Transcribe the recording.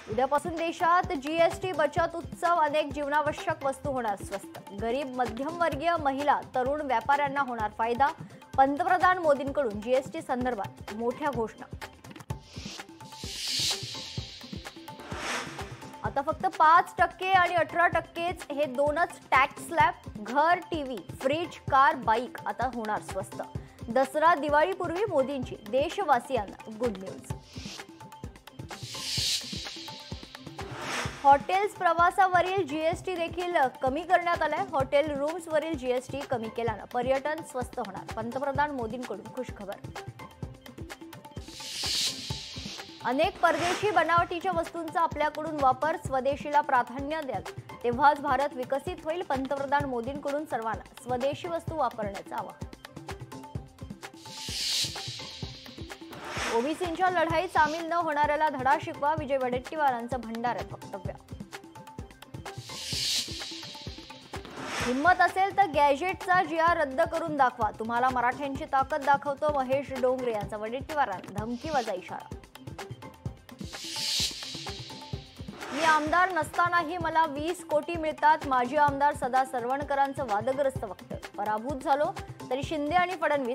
उद्यापासून देशात जीएसटी बचत उत्सव, अनेक जीवनावश्यक वस्तू होणार स्वस्त। गरीब मध्यमवर्गीय महिला, तरुण व्यापाऱ्यांना होणार फायदा। पंतप्रधान मोदींकडून जीएसटी संदर्भात मोठ्या घोषणा। आता फक्त 5% आणि 18% हे दोनच टॅक्स स्लॅब। घर, टीव्ही, फ्रिज, कार, बाईक आता होणार स्वस्त। दसरा दिवाळीपूर्वी मोदींची देशवासियांना गुड न्यूज। हॉटेल्स प्रवासावरील जीएसटी देखील कमी करण्यात आलाय। हॉटेल रूम्सवरील जीएसटी कमी केल्याने पर्यटन स्वस्त होणार। पंतप्रधान मोदींकडून खुशखबर। अनेक परदेशी बनावटीच्या वस्तूंचा आपल्याकडून वापर, स्वदेशीला प्राधान्य द्याल तेव्हाच भारत विकसित होईल। पंतप्रधान मोदींकडून सर्वांना स्वदेशी वस्तू वापरण्याचं आवाहन। ओबीसींच्या लढाईत सामील न होणाऱ्याला धडा शिकवा, विजय वडेट्टीवारांचं भंडाऱ्यात वक्तव्य। हिम्मत असेल तर गॅजेटचा जीआर रद्द करून दाखवा, तुम्हाला मराठ्यांची ताकद दाखवतो, महेश डोंगरे यांचा वडेट्टीवारांना धमकीवजा इशारा। मी आमदार नसतानाही मला 20 कोटी मिळतात, माजी आमदार सदा सरवणकरांचं वादग्रस्त वक्तव्य। पराभूत झालो तरी शिंदे आणि फडणवीस